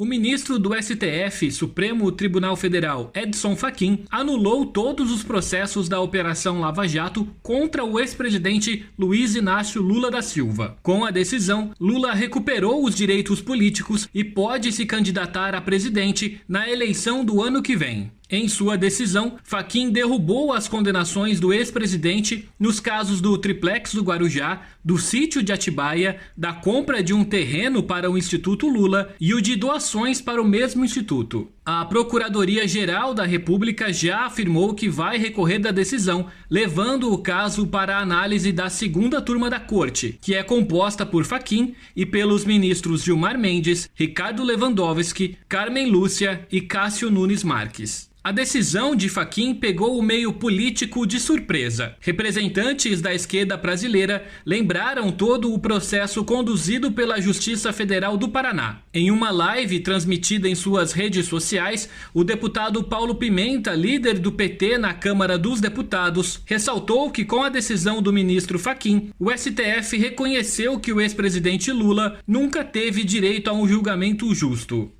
O ministro do STF, Supremo Tribunal Federal, Edson Fachin, anulou todos os processos da Operação Lava Jato contra o ex-presidente Luiz Inácio Lula da Silva. Com a decisão, Lula recuperou os direitos políticos e pode se candidatar a presidente na eleição do ano que vem. Em sua decisão, Fachin derrubou as condenações do ex-presidente nos casos do triplex do Guarujá, do sítio de Atibaia, da compra de um terreno para o Instituto Lula e o de doações para o mesmo instituto. A Procuradoria-Geral da República já afirmou que vai recorrer da decisão, levando o caso para a análise da segunda turma da Corte, que é composta por Fachin e pelos ministros Gilmar Mendes, Ricardo Lewandowski, Carmen Lúcia e Cássio Nunes Marques. A decisão de Fachin pegou o meio político de surpresa. Representantes da esquerda brasileira lembraram todo o processo conduzido pela Justiça Federal do Paraná. Em uma live transmitida em suas redes sociais, o deputado Paulo Pimenta, líder do PT na Câmara dos Deputados, ressaltou que com a decisão do ministro Fachin, o STF reconheceu que o ex-presidente Lula nunca teve direito a um julgamento justo.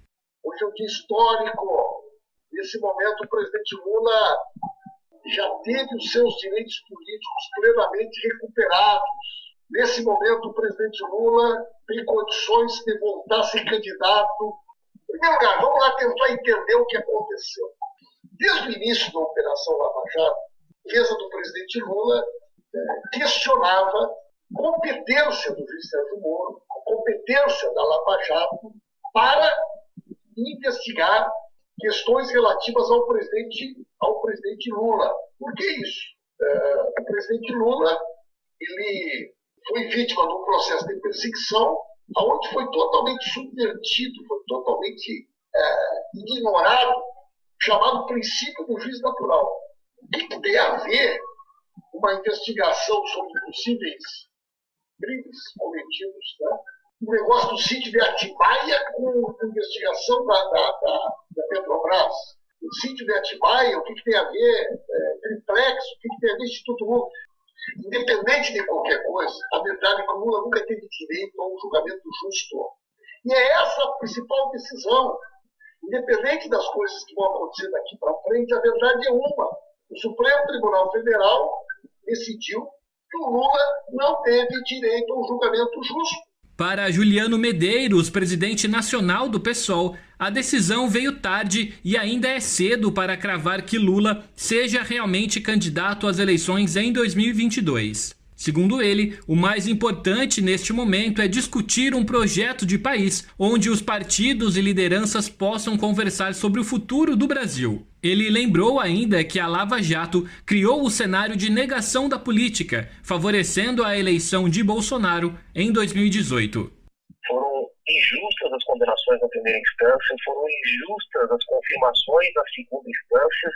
Hoje é um dia histórico. Nesse momento, o presidente Lula já teve os seus direitos políticos plenamente recuperados. Nesse momento, o presidente Lula tem condições de voltar a ser candidato. Em primeiro lugar, vamos lá tentar entender o que aconteceu. Desde o início da Operação Lava Jato, a defesa do presidente Lula questionava a competência do juiz Sérgio Moro, a competência da Lava Jato para investigar questões relativas ao presidente Lula. Por que isso? O presidente Lula ele foi vítima de um processo de perseguição onde foi totalmente subvertido, foi totalmente ignorado, chamado princípio do juiz natural. O que tem a ver uma investigação sobre possíveis crimes cometidos, né? O negócio do sítio de Atibaia com a investigação da Petrobras. O sítio de Atibaia, o que tem a ver? Triplex, o que tem a ver Instituto Lula? Independente de qualquer coisa, a verdade é que o Lula nunca teve direito a um julgamento justo. E é essa a principal decisão. Independente das coisas que vão acontecer daqui para frente, a verdade é uma. O Supremo Tribunal Federal decidiu que o Lula não teve direito a um julgamento justo. Para Juliano Medeiros, presidente nacional do PSOL, a decisão veio tarde e ainda é cedo para cravar que Lula seja realmente candidato às eleições em 2022. Segundo ele, o mais importante neste momento é discutir um projeto de país onde os partidos e lideranças possam conversar sobre o futuro do Brasil. Ele lembrou ainda que a Lava Jato criou o cenário de negação da política, favorecendo a eleição de Bolsonaro em 2018. Foram injustas as condenações na primeira instância, foram injustas as confirmações na segunda instância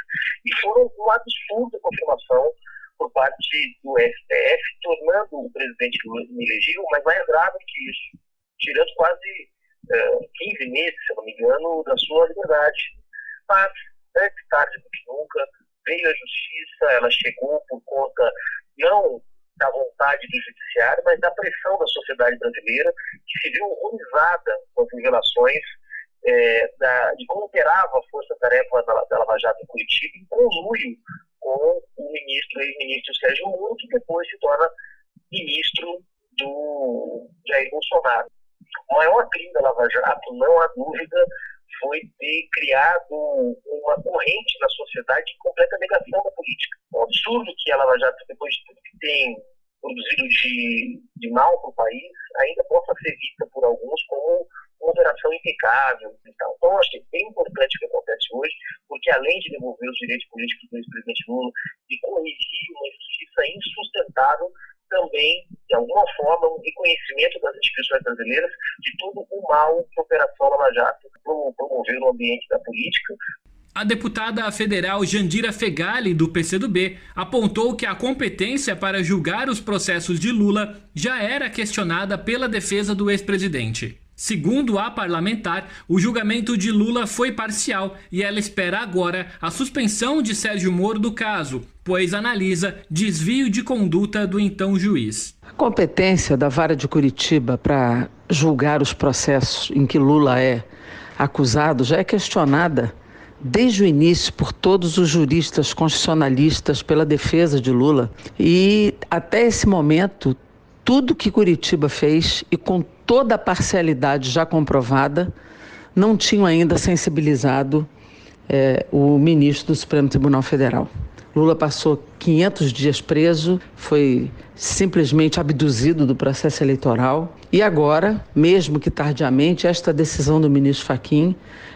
e foram uma absurda confirmação por parte do STF, tornando o presidente Lula inelegível, mas mais grave que isso, tirando quase 15 meses, se não me engano, da sua liberdade. Mas, antes tarde do que nunca, veio a justiça, ela chegou por conta não da vontade do judiciário, mas da pressão da sociedade brasileira, que se viu horrorizada com as revelações de como operava a força-tarefa da Lava Jato em Curitiba, em conluio com o ex-ministro Sérgio Moro, que depois se torna ministro do Jair Bolsonaro. O maior crime da Lava Jato, não há dúvida, foi ter criado uma corrente na sociedade de completa negação da política. É um absurdo que a Lava Jato, depois de tudo que tem produzido de mal para o país, ainda possa ser vista por alguns como uma operação impecável e tal. Então, acho que é bem importante o que acontece hoje, porque além de devolver os direitos políticos do ex-presidente Lula, de corrigir uma injustiça insustentável, também, de alguma forma, um reconhecimento das instituições brasileiras de todo o mal que a Operação Lava Jato promoveu no ambiente da política. A deputada federal Jandira Fegali, do PCdoB, apontou que a competência para julgar os processos de Lula já era questionada pela defesa do ex-presidente. Segundo a parlamentar, o julgamento de Lula foi parcial e ela espera agora a suspensão de Sérgio Moro do caso, pois analisa desvio de conduta do então juiz. A competência da Vara de Curitiba para julgar os processos em que Lula é acusado já é questionada desde o início por todos os juristas constitucionalistas pela defesa de Lula. E até esse momento, tudo que Curitiba fez, e com toda a parcialidade já comprovada, não tinham ainda sensibilizado o ministro do Supremo Tribunal Federal. Lula passou 500 dias preso, foi simplesmente abduzido do processo eleitoral e agora, mesmo que tardiamente, esta decisão do ministro Fachin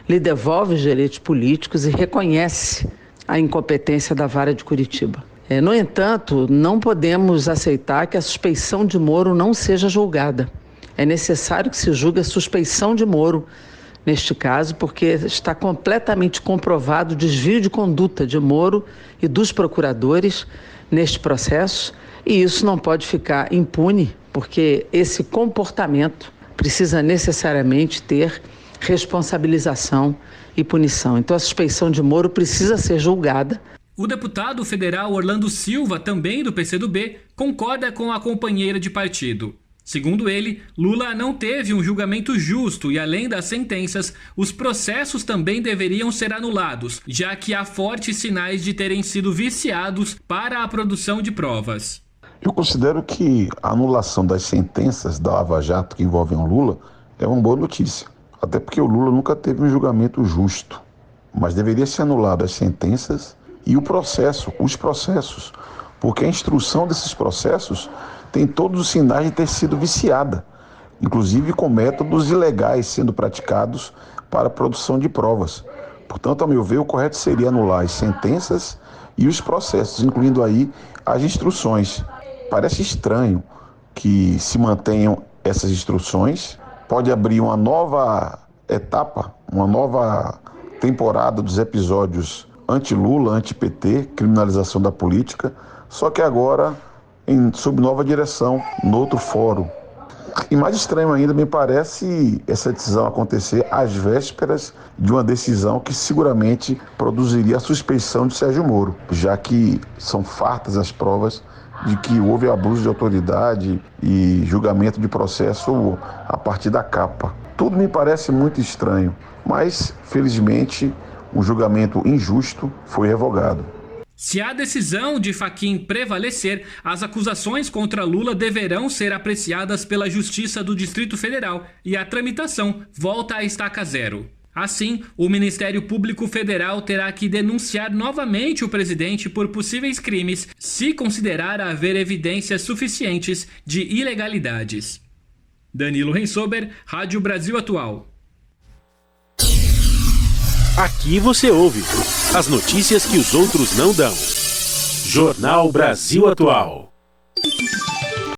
lhe devolve os direitos políticos e reconhece a incompetência da Vara de Curitiba. No entanto, não podemos aceitar que a suspeição de Moro não seja julgada. É necessário que se julgue a suspeição de Moro neste caso, porque está completamente comprovado o desvio de conduta de Moro e dos procuradores neste processo, e isso não pode ficar impune, porque esse comportamento precisa necessariamente ter responsabilização e punição. Então a suspeição de Moro precisa ser julgada. O deputado federal Orlando Silva, também do PCdoB, concorda com a companheira de partido. Segundo ele, Lula não teve um julgamento justo e, além das sentenças, os processos também deveriam ser anulados, já que há fortes sinais de terem sido viciados para a produção de provas. Eu considero que a anulação das sentenças da Lava Jato que envolvem o Lula é uma boa notícia, até porque o Lula nunca teve um julgamento justo, mas deveria ser anulado as sentenças e os processos, porque a instrução desses processos tem todos os sinais de ter sido viciada, inclusive com métodos ilegais sendo praticados para a produção de provas. Portanto, a meu ver, o correto seria anular as sentenças e os processos, incluindo aí as instruções. Parece estranho que se mantenham essas instruções, pode abrir uma nova etapa, uma nova temporada dos episódios anti-Lula, anti-PT, criminalização da política, só que agora sob nova direção, no outro fórum. E mais estranho ainda me parece essa decisão acontecer às vésperas de uma decisão que seguramente produziria a suspeição de Sérgio Moro, já que são fartas as provas de que houve abuso de autoridade e julgamento de processo a partir da capa. Tudo me parece muito estranho, mas, felizmente, um julgamento injusto foi revogado. Se a decisão de Fachin prevalecer, as acusações contra Lula deverão ser apreciadas pela Justiça do Distrito Federal e a tramitação volta à estaca zero. Assim, o Ministério Público Federal terá que denunciar novamente o presidente por possíveis crimes, se considerar haver evidências suficientes de ilegalidades. Danilo Rensober, Rádio Brasil Atual. Aqui você ouve as notícias que os outros não dão. Jornal Brasil Atual.